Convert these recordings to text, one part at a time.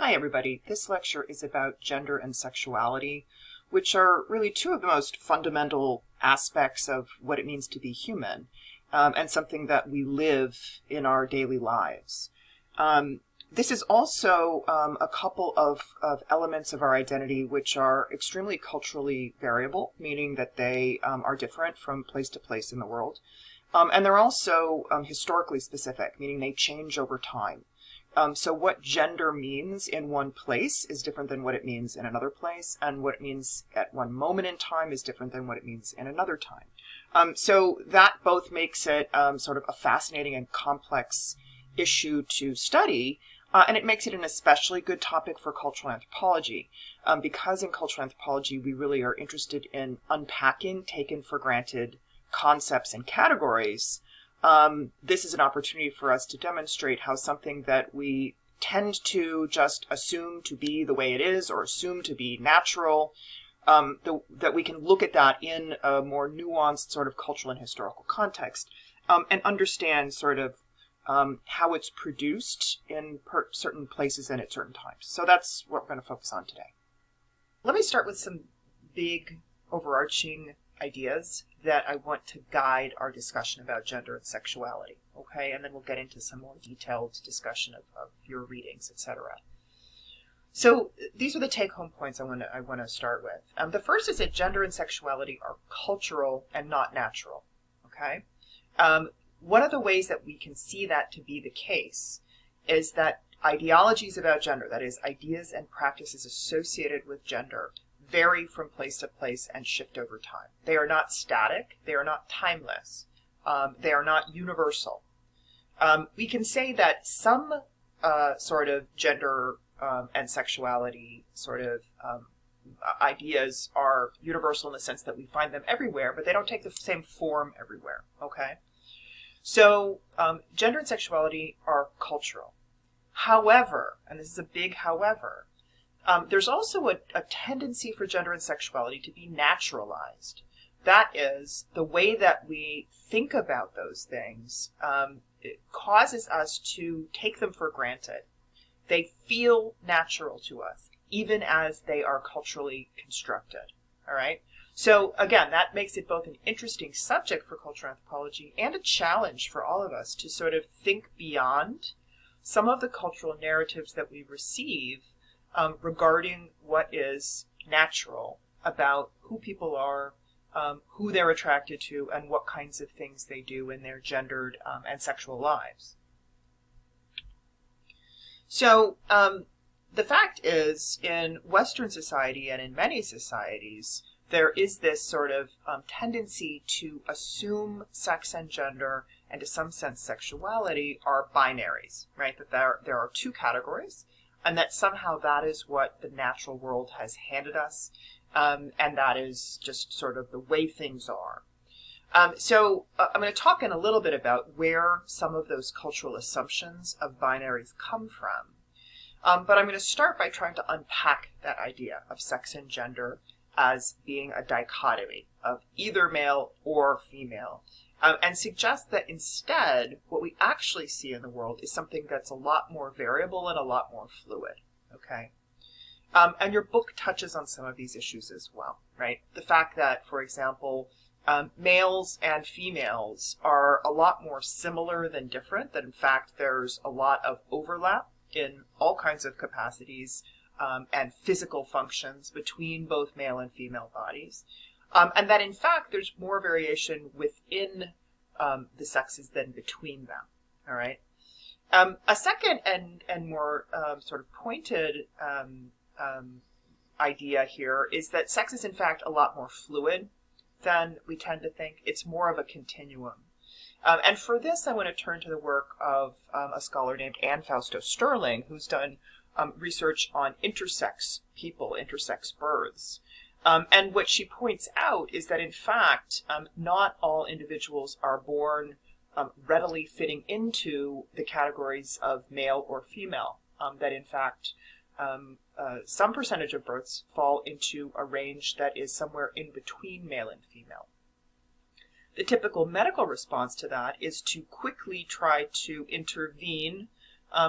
Hi everybody, this lecture is about gender and sexuality, which are really two of the most fundamental aspects of what it means to be human, and something that we live in our daily lives. This is also a couple of elements of our identity which are extremely culturally variable, meaning that they are different from place to place in the world. And they're also historically specific, meaning they change over time. So what gender means in one place is different than what it means in another place, and what it means at one moment in time is different than what it means in another time. So that both makes it sort of a fascinating and complex issue to study, and it makes it an especially good topic for cultural anthropology, because in cultural anthropology we really are interested in unpacking taken for granted concepts and categories. This is an opportunity for us to demonstrate how something that we tend to just assume to be the way it is or assume to be natural, that we can look at that in a more nuanced sort of cultural and historical context, and understand sort of how it's produced in certain places and at certain times. So that's what we're going to focus on today. Let me start with some big overarching ideas that I want to guide our discussion about gender and sexuality, okay? And then we'll get into some more detailed discussion of your readings, etc. So these are the take-home points I want to start with. The first is that gender and sexuality are cultural and not natural, okay? One of the ways that we can see that to be the case is that ideologies about gender, that is, ideas and practices associated with gender, vary from place to place and shift over time. They are not static. They are not timeless. They are not universal. We can say that some sort of gender and sexuality sort of ideas are universal in the sense that we find them everywhere, but they don't take the same form everywhere, okay? So gender and sexuality are cultural. However, and this is a big however, there's also a tendency for gender and sexuality to be naturalized. That is, the way that we think about those things it causes us to take them for granted. They feel natural to us, even as they are culturally constructed. All right? So again, that makes it both an interesting subject for cultural anthropology and a challenge for all of us to sort of think beyond some of the cultural narratives that we receive regarding what is natural about who people are, who they're attracted to, and what kinds of things they do in their gendered and sexual lives. So the fact is, in Western society and in many societies, there is this sort of tendency to assume sex and gender, and to some sense sexuality, are binaries, right? That there are two categories, and that somehow that is what the natural world has handed us, and that is just sort of the way things are. So I'm going to talk in a little bit about where some of those cultural assumptions of binaries come from. But I'm going to start by trying to unpack that idea of sex and gender as being a dichotomy of either male or female, and suggest that instead what we actually see in the world is something that's a lot more variable and a lot more fluid, okay? And your book touches on some of these issues as well, right? The fact that, for example, males and females are a lot more similar than different, that in fact there's a lot of overlap in all kinds of capacities and physical functions between both male and female bodies. And that in fact there's more variation within the sexes than between them, all right? A second and more sort of pointed idea here is that sex is in fact a lot more fluid than we tend to think. It's more of a continuum. And for this I want to turn to the work of a scholar named Anne Fausto Sterling, who's done research on intersex people, intersex births. And what she points out is that in fact, not all individuals are born readily fitting into the categories of male or female. That in fact, some percentage of births fall into a range that is somewhere in between male and female. The typical medical response to that is to quickly try to intervene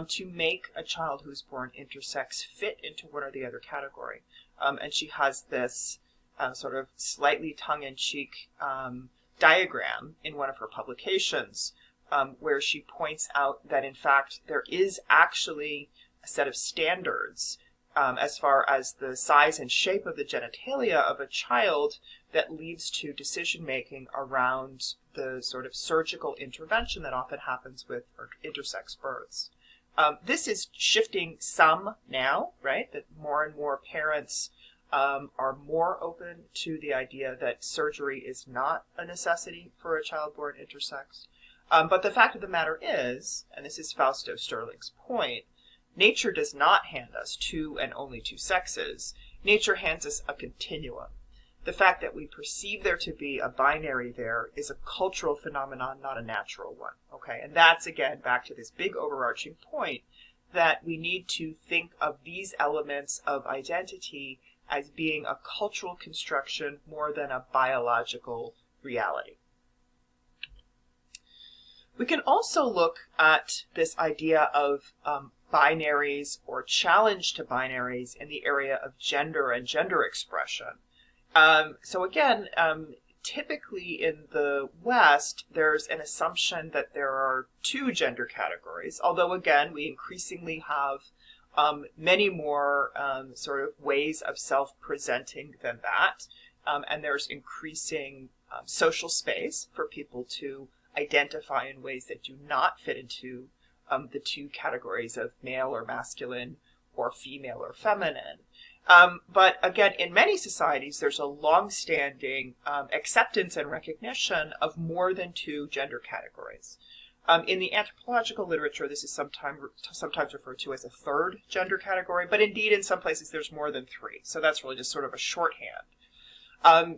to make a child who's born intersex fit into one or the other category. And she has this sort of slightly tongue-in-cheek diagram in one of her publications where she points out that, in fact, there is actually a set of standards as far as the size and shape of the genitalia of a child that leads to decision-making around the sort of surgical intervention that often happens with intersex births. This is shifting some now, right? That more and more parents are more open to the idea that surgery is not a necessity for a child born intersex. But the fact of the matter is, and this is Fausto Sterling's point, nature does not hand us two and only two sexes. Nature hands us a continuum. The fact that we perceive there to be a binary there is a cultural phenomenon, not a natural one. Okay, and that's, again, back to this big overarching point that we need to think of these elements of identity as being a cultural construction more than a biological reality. We can also look at this idea of binaries or challenge to binaries in the area of gender and gender expression. So again, typically in the West, there's an assumption that there are two gender categories, although again, we increasingly have many more sort of ways of self-presenting than that. And there's increasing social space for people to identify in ways that do not fit into the two categories of male or masculine or female or feminine. But again, in many societies, there's a long-standing acceptance and recognition of more than two gender categories. In the anthropological literature, this is sometimes referred to as a third gender category, but indeed in some places there's more than three. So that's really just sort of a shorthand.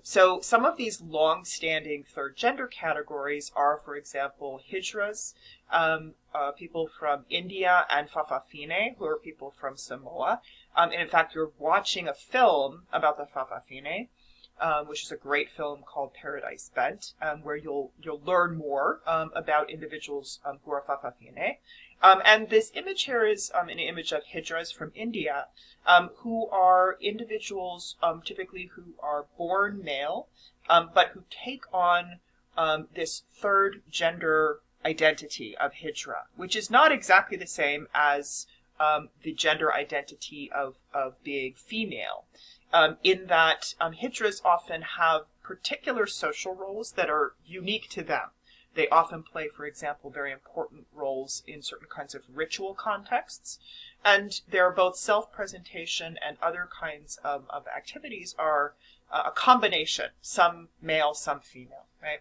So some of these long-standing third gender categories are, for example, Hijras, people from India, and Fa'afafine, who are people from Samoa. And in fact, you're watching a film about the Fa'afafine, which is a great film called Paradise Bent, where you'll learn more about individuals who are Fa'afafine. And this image here is an image of Hijras from India, who are individuals typically who are born male, but who take on this third gender identity of Hijra, which is not exactly the same as the gender identity of being female, in that Hijras often have particular social roles that are unique to them. They often play, for example, very important roles in certain kinds of ritual contexts. And their both self-presentation and other kinds of activities are a combination, some male, some female, right?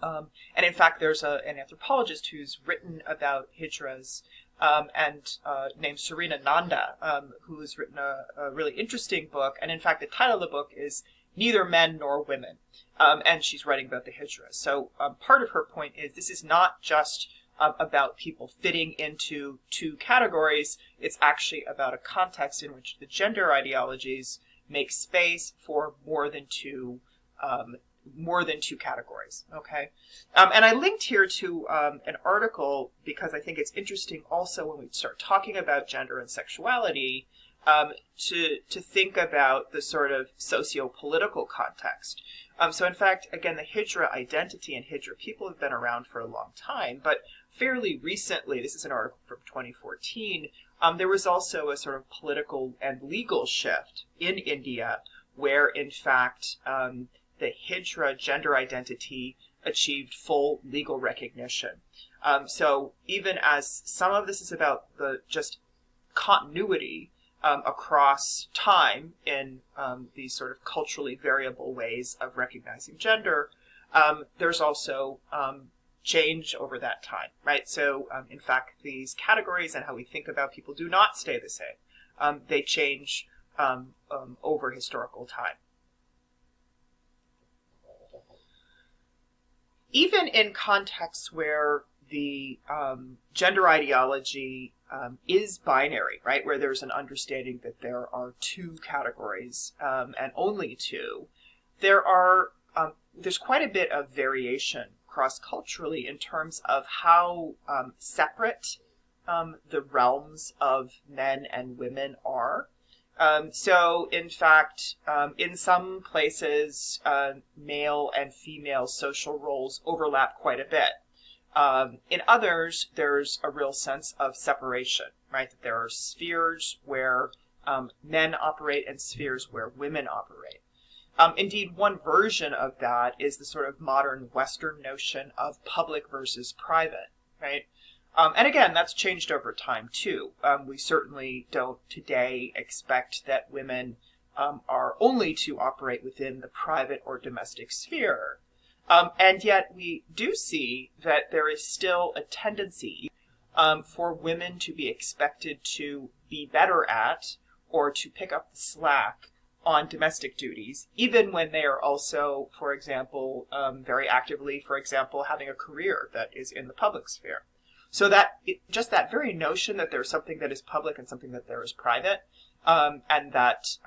And in fact, there's an anthropologist who's written about Hijras and named Serena Nanda, who's written a really interesting book. And in fact, the title of the book is Neither Men Nor Women. And she's writing about the Hijras. So part of her point is this is not just about people fitting into two categories. It's actually about a context in which the gender ideologies make space for more than two categories. Okay, and I linked here to an article because I think it's interesting also when we start talking about gender and sexuality to think about the sort of socio-political context. So in fact, again, the Hijra identity and Hijra people have been around for a long time, but fairly recently, this is an article from 2014, there was also a sort of political and legal shift in India where, in fact, the Hijra gender identity achieved full legal recognition. So even as some of this is about the just continuity across time in these sort of culturally variable ways of recognizing gender, there's also change over that time, right? So in fact, these categories and how we think about people do not stay the same. They change over historical time. Even in contexts where the gender ideology is binary, right, where there's an understanding that there are two categories and only two, there's quite a bit of variation cross-culturally in terms of how separate the realms of men and women are. So, in fact, in some places, male and female social roles overlap quite a bit. In others, there's a real sense of separation, right? That there are spheres where men operate and spheres where women operate. Indeed, one version of that is the sort of modern Western notion of public versus private, right? And again, that's changed over time, too. We certainly don't today expect that women are only to operate within the private or domestic sphere. And yet we do see that there is still a tendency for women to be expected to be better at or to pick up the slack on domestic duties, even when they are also, for example, very actively, for example, having a career that is in the public sphere. So that just that very notion that there's something that is public and something that there is private, and that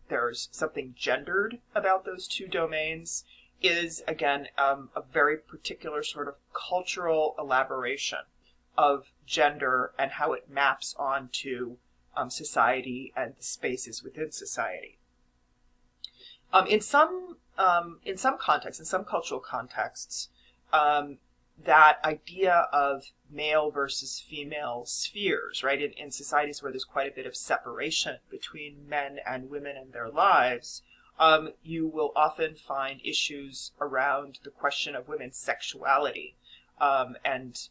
there's something gendered about those two domains is, again, a very particular sort of cultural elaboration of gender and how it maps onto society and the spaces within society. In some contexts, in some cultural contexts, that idea of male versus female spheres, right, in societies where there's quite a bit of separation between men and women in their lives, you will often find issues around the question of women's sexuality, and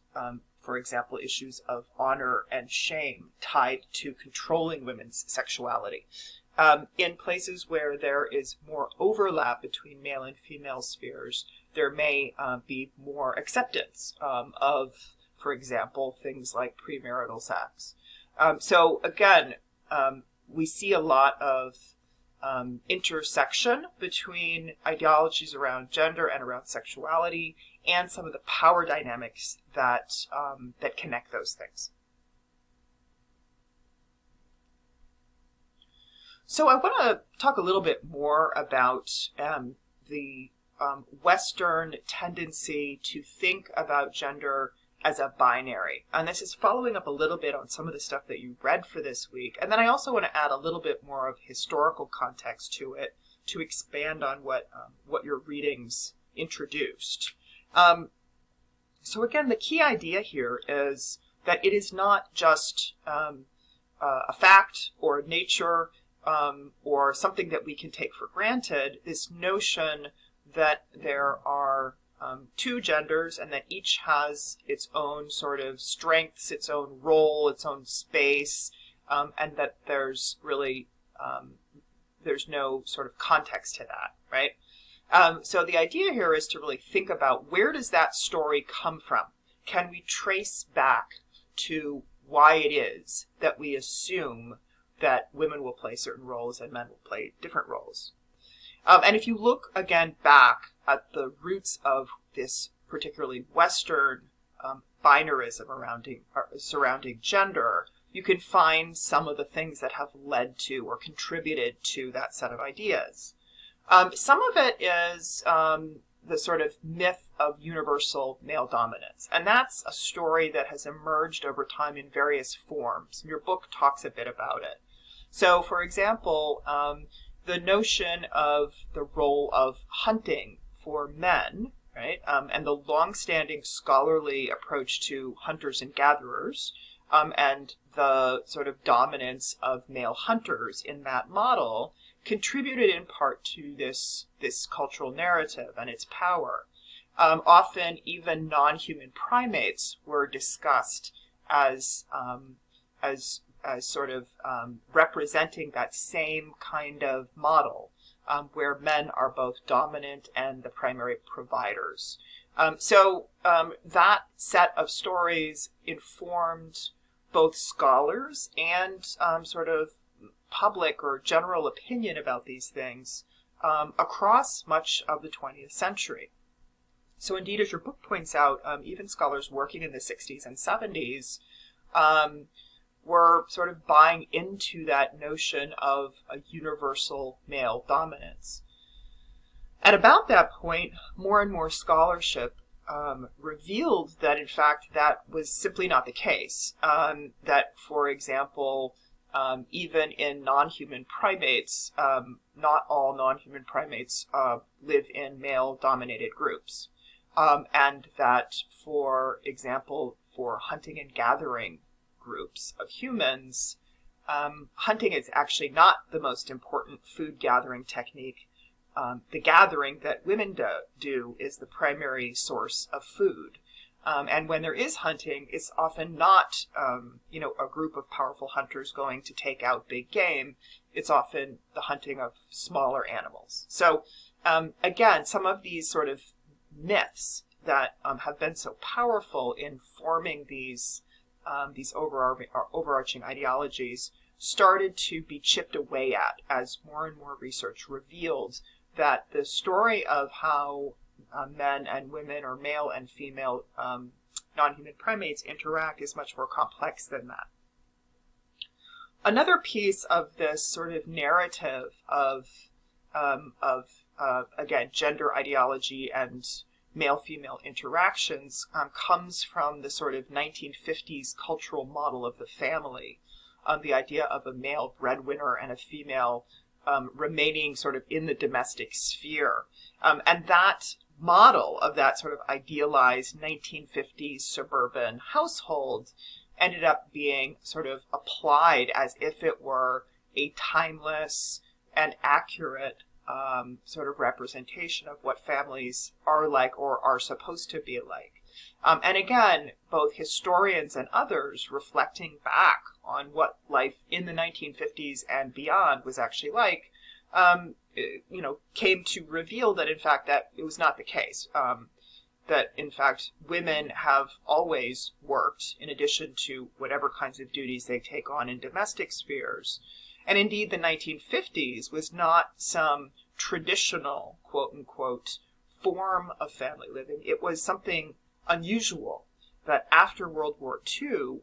for example, issues of honor and shame tied to controlling women's sexuality. In places where there is more overlap between male and female spheres, there may be more acceptance of, for example, things like premarital sex. So again, we see a lot of intersection between ideologies around gender and around sexuality, and some of the power dynamics that that connect those things. So I want to talk a little bit more about the Western tendency to think about gender as a binary. And this is following up a little bit on some of the stuff that you read for this week. And then I also want to add a little bit more of historical context to it to expand on what your readings introduced. So again, the key idea here is that it is not just a fact or nature or something that we can take for granted, this notion that there are two genders and that each has its own sort of strengths, its own role, its own space, and that there's really, there's no sort of context to that, right? So the idea here is to really think about, where does that story come from? Can we trace back to why it is that we assume that women will play certain roles and men will play different roles? And if you look again back at the roots of this particularly Western binarism surrounding gender, you can find some of the things that have led to or contributed to that set of ideas. Some of it is the sort of myth of universal male dominance. And that's a story that has emerged over time in various forms. Your book talks a bit about it. So, for example, the notion of the role of hunting for men, right, and the long-standing scholarly approach to hunters and gatherers, and the sort of dominance of male hunters in that model contributed in part to this cultural narrative and its power. Often, even non-human primates were discussed as sort of representing that same kind of model, where men are both dominant and the primary providers. So that set of stories informed both scholars and sort of public or general opinion about these things across much of the 20th century. So indeed, as your book points out, even scholars working in the 60s and 70s were sort of buying into that notion of a universal male dominance. At about that point, more and more scholarship revealed that, in fact, that was simply not the case. That, for example, even in non-human primates, not all non-human primates live in male-dominated groups. And that, for example, for hunting and gathering groups of humans, hunting is actually not the most important food gathering technique. The gathering that women do is the primary source of food. And when there is hunting, it's often not, a group of powerful hunters going to take out big game. It's often the hunting of smaller animals. So, again, some of these sort of myths that have been so powerful in forming these overarching ideologies started to be chipped away at as more and more research revealed that the story of how men and women, or male and female non-human primates interact is much more complex than that. Another piece of this sort of narrative of again, gender ideology and male-female interactions comes from the sort of 1950s cultural model of the family, the idea of a male breadwinner and a female remaining sort of in the domestic sphere. And that model of that sort of idealized 1950s suburban household ended up being sort of applied as if it were a timeless and accurate sort of representation of what families are like or are supposed to be like. And again, both historians and others reflecting back on what life in the 1950s and beyond was actually like, came to reveal that, in fact, that it was not the case. That, in fact, women have always worked in addition to whatever kinds of duties they take on in domestic spheres. And indeed, the 1950s was not some traditional, quote-unquote, form of family living. It was something unusual that after World War II,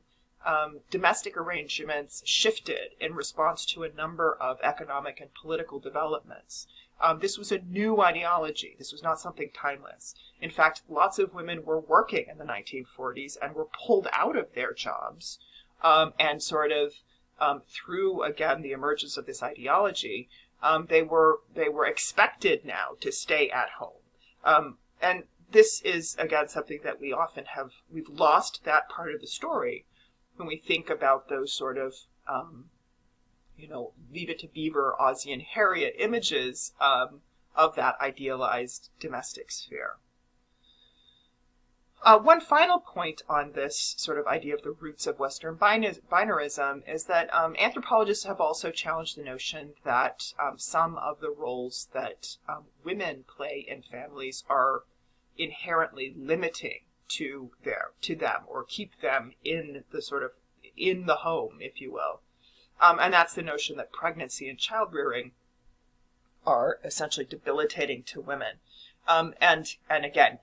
domestic arrangements shifted in response to a number of economic and political developments. This was a new ideology. This was not something timeless. In fact, lots of women were working in the 1940s and were pulled out of their jobs and sort of through, again, the emergence of this ideology, they were expected now to stay at home. And this is, again, something that we've lost that part of the story when we think about those sort of, Leave It to Beaver, Ozzie and Harriet images of that idealized domestic sphere. One final point on this sort of idea of the roots of Western binarism is that anthropologists have also challenged the notion that some of the roles that women play in families are inherently limiting to them, or keep them in the home, if you will. And that's the notion that pregnancy and childrearing are essentially debilitating to women. And again,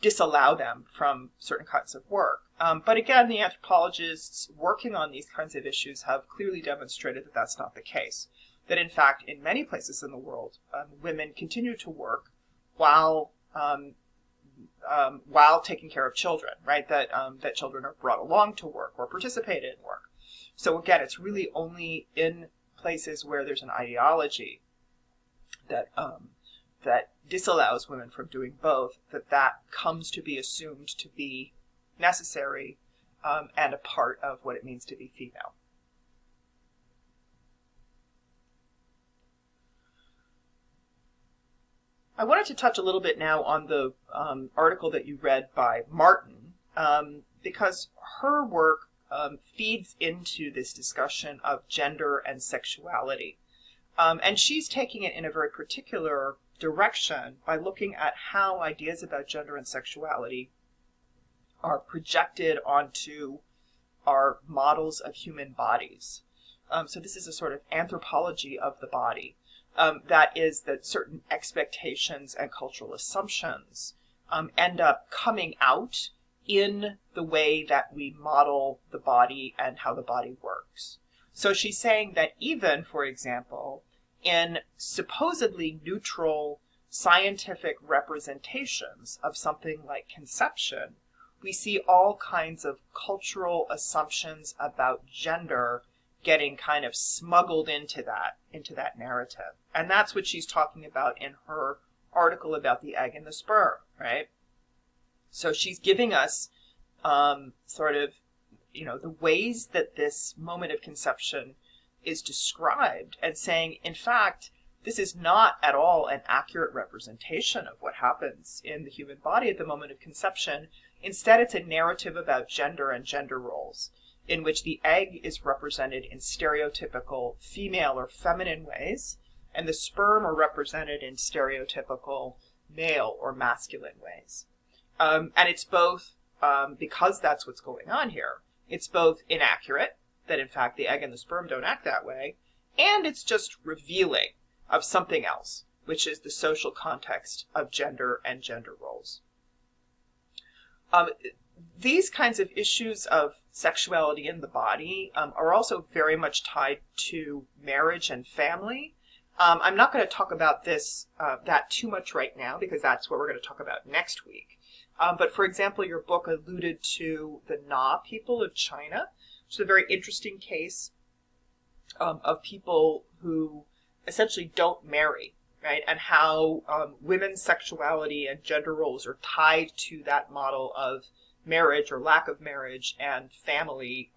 disallow them from certain kinds of work. But again, the anthropologists working on these kinds of issues have clearly demonstrated that that's not the case. That in fact, in many places in the world, women continue to work while taking care of children, right? That children are brought along to work or participate in work. So again, it's really only in places where there's an ideology that disallows women from doing both, that comes to be assumed to be necessary and a part of what it means to be female. I wanted to touch a little bit now on the article that you read by Martin, because her work feeds into this discussion of gender and sexuality. And she's taking it in a very particular direction by looking at how ideas about gender and sexuality are projected onto our models of human bodies. So this is a sort of anthropology of the body. That is that certain expectations and cultural assumptions end up coming out in the way that we model the body and how the body works. So she's saying that even, for example, in supposedly neutral scientific representations of something like conception, we see all kinds of cultural assumptions about gender getting kind of smuggled into that narrative. And that's what she's talking about in her article about the egg and the sperm, right? So she's giving us sort of, the ways that this moment of conception is described, and saying, in fact, this is not at all an accurate representation of what happens in the human body at the moment of conception. Instead, it's a narrative about gender and gender roles, in which the egg is represented in stereotypical female or feminine ways, and the sperm are represented in stereotypical male or masculine ways. And it's both, because that's what's going on here, it's both inaccurate, that in fact the egg and the sperm don't act that way, and it's just revealing of something else, which is the social context of gender and gender roles. These kinds of issues of sexuality in the body are also very much tied to marriage and family. I'm not going to talk about that too much right now, because that's what we're going to talk about next week. But for example, your book alluded to the Na people of China, which is a very interesting case of people who essentially don't marry, right? And how women's sexuality and gender roles are tied to that model of marriage or lack of marriage and family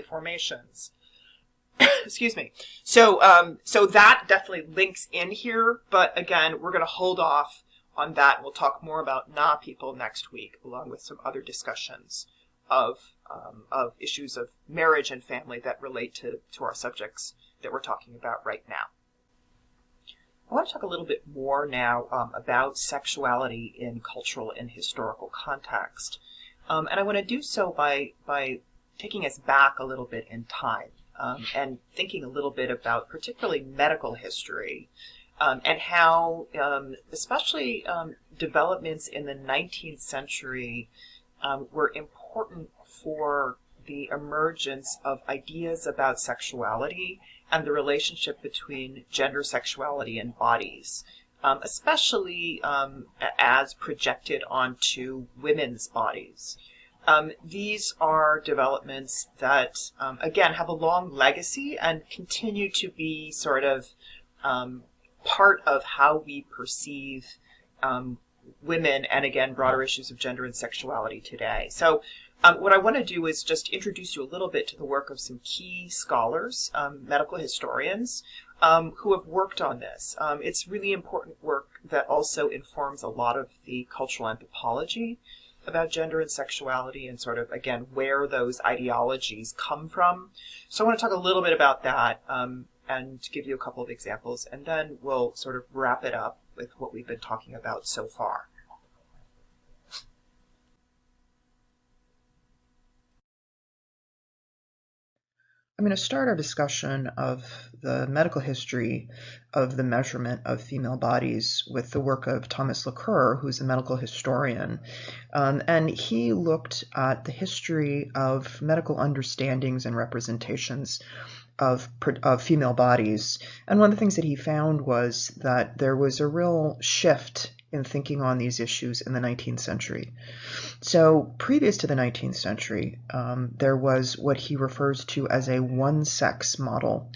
formations. Excuse me. So that definitely links in here, but again, we're going to hold off on that. We'll talk more about Na people next week, along with some other discussions of issues of marriage and family that relate to our subjects that we're talking about right now. I want to talk a little bit more now about sexuality in cultural and historical context. And I want to do so by taking us back a little bit in time and thinking a little bit about particularly medical history and how especially developments in the 19th century were important for the emergence of ideas about sexuality and the relationship between gender, sexuality, and bodies, especially as projected onto women's bodies. These are developments that, again, have a long legacy and continue to be sort of part of how we perceive women and, again, broader issues of gender and sexuality today. So what I want to do is just introduce you a little bit to the work of some key scholars, medical historians, who have worked on this. It's really important work that also informs a lot of the cultural anthropology about gender and sexuality and sort of, again, where those ideologies come from. So I want to talk a little bit about that and give you a couple of examples, and then we'll sort of wrap it up with what we've been talking about so far. I'm going to start our discussion of the medical history of the measurement of female bodies with the work of Thomas Lacour, who's a medical historian. And he looked at the history of medical understandings and representations of female bodies. And one of the things that he found was that there was a real shift in thinking on these issues in the 19th century. So previous to the 19th century, there was what he refers to as a one-sex model,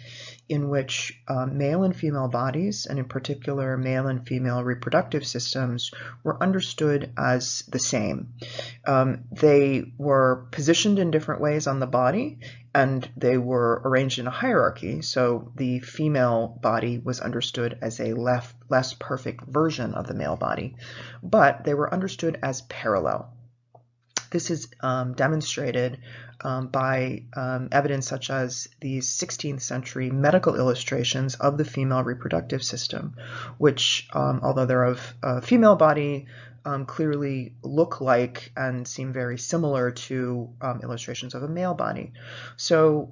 in which male and female bodies, and in particular male and female reproductive systems, were understood as the same. They were positioned in different ways on the body, and they were arranged in a hierarchy. So the female body was understood as a less perfect version of the male body, but they were understood as parallel. This is demonstrated by evidence such as the 16th century medical illustrations of the female reproductive system, which, although they're of a female body, clearly look like and seem very similar to illustrations of a male body. So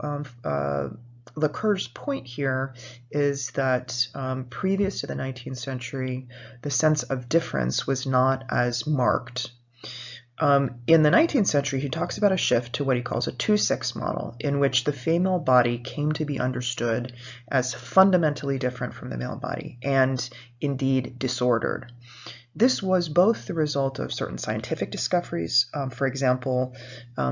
Lacour's point here is that previous to the 19th century, the sense of difference was not as marked. In the 19th century, he talks about a shift to what he calls a two-sex model, in which the female body came to be understood as fundamentally different from the male body, and indeed disordered. This was both the result of certain scientific discoveries, for example,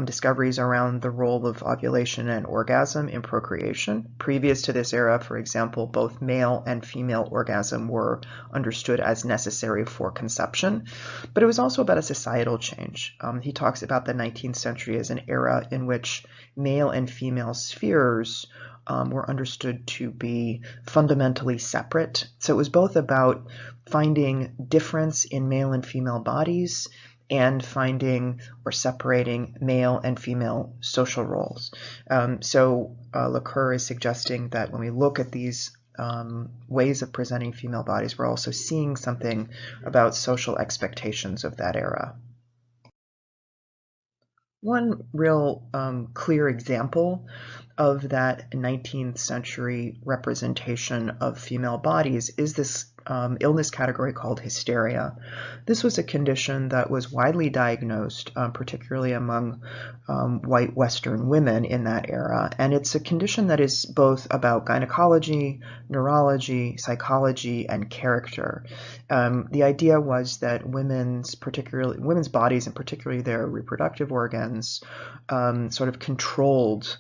discoveries around the role of ovulation and orgasm in procreation. Previous to this era, for example, both male and female orgasm were understood as necessary for conception, but it was also about a societal change. He talks about the 19th century as an era in which male and female spheres were understood to be fundamentally separate. So it was both about finding difference in male and female bodies and finding or separating male and female social roles. Lacour is suggesting that when we look at these ways of presenting female bodies, we're also seeing something about social expectations of that era. One real clear example of that 19th century representation of female bodies is this illness category called hysteria. This was a condition that was widely diagnosed, particularly among white Western women in that era, and it's a condition that is both about gynecology, neurology, psychology, and character. The idea was that women's bodies, and particularly their reproductive organs, sort of controlled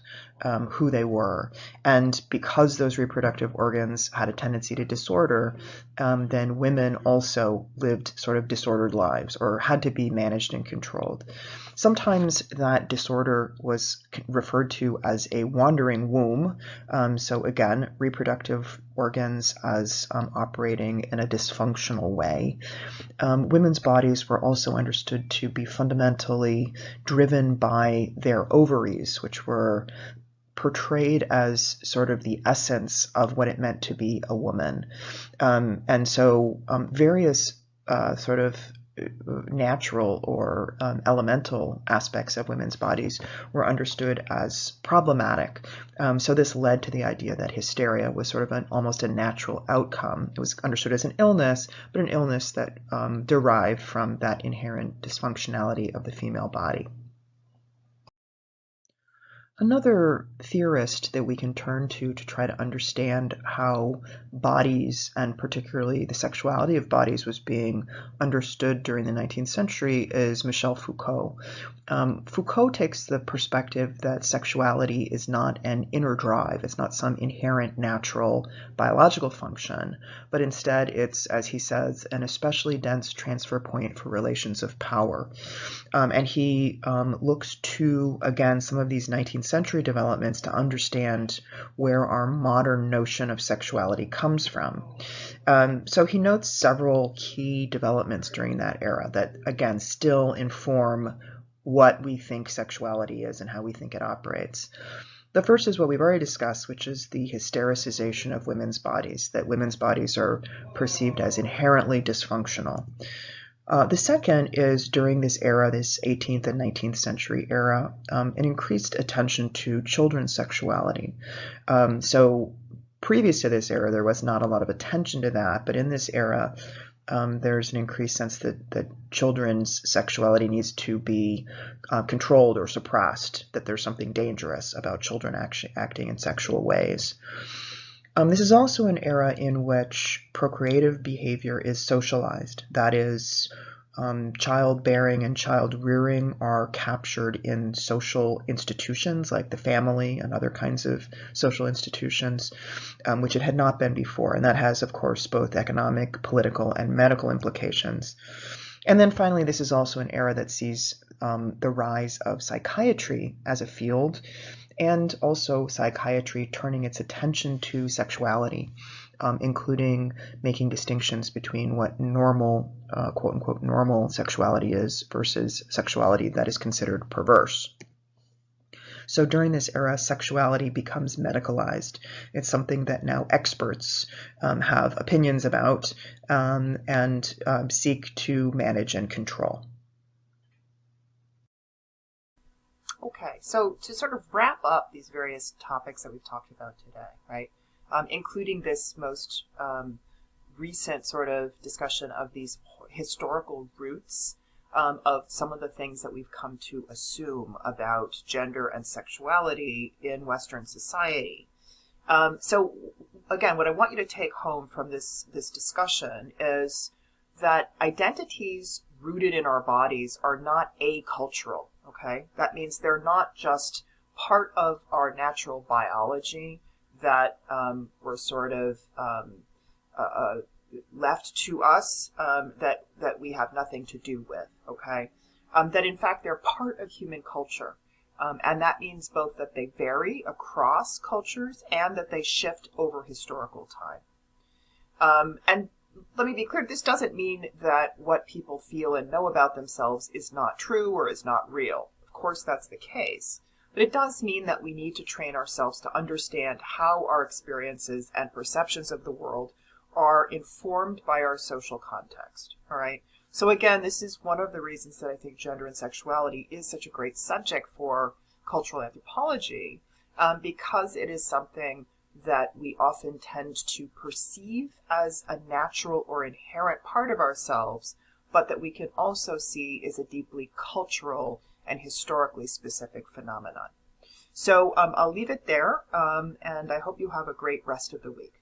who they were. And because those reproductive organs had a tendency to disorder, then women also lived sort of disordered lives or had to be managed and controlled. Sometimes that disorder was referred to as a wandering womb. So again, reproductive organs as operating in a dysfunctional way. Women's bodies were also understood to be fundamentally driven by their ovaries, which were portrayed as sort of the essence of what it meant to be a woman. Various sort of natural or elemental aspects of women's bodies were understood as problematic. So this led to the idea that hysteria was sort of almost a natural outcome. It was understood as an illness, but an illness that derived from that inherent dysfunctionality of the female body. Another theorist that we can turn to try to understand how bodies, and particularly the sexuality of bodies, was being understood during the 19th century is Michel Foucault. Foucault takes the perspective that sexuality is not an inner drive, it's not some inherent natural biological function, but instead it's, as he says, an especially dense transfer point for relations of power. And he looks to, again, some of these 19th century developments to understand where our modern notion of sexuality comes from. So he notes several key developments during that era that, again, still inform what we think sexuality is and how we think it operates. The first is what we've already discussed, which is the hystericization of women's bodies, that women's bodies are perceived as inherently dysfunctional. The second is during this era, this 18th and 19th century era, an increased attention to children's sexuality. So previous to this era, there was not a lot of attention to that, but in this era, there's an increased sense that children's sexuality needs to be controlled or suppressed, that there's something dangerous about children acting in sexual ways. This is also an era in which procreative behavior is socialized. That is, childbearing and child rearing are captured in social institutions like the family and other kinds of social institutions, which it had not been before. And that has, of course, both economic, political, and medical implications. And then finally, this is also an era that sees the rise of psychiatry as a field, and also psychiatry turning its attention to sexuality, including making distinctions between what normal, quote-unquote, normal sexuality is versus sexuality that is considered perverse. So during this era, sexuality becomes medicalized. It's something that now experts have opinions about and seek to manage and control. Okay, so to sort of wrap up these various topics that we've talked about today, right, including this most recent sort of discussion of these historical roots of some of the things that we've come to assume about gender and sexuality in Western society. So again, what I want you to take home from this discussion is that identities rooted in our bodies are not acultural, okay? That means they're not just part of our natural biology that were sort of left to us, that we have nothing to do with, okay? That in fact they're part of human culture. And that means both that they vary across cultures and that they shift over historical time. And let me be clear, this doesn't mean that what people feel and know about themselves is not true or is not real. Of course, that's the case. But it does mean that we need to train ourselves to understand how our experiences and perceptions of the world are informed by our social context, all right? So again, this is one of the reasons that I think gender and sexuality is such a great subject for cultural anthropology, because it is something that we often tend to perceive as a natural or inherent part of ourselves, but that we can also see is a deeply cultural and historically specific phenomenon. So I'll leave it there, and I hope you have a great rest of the week.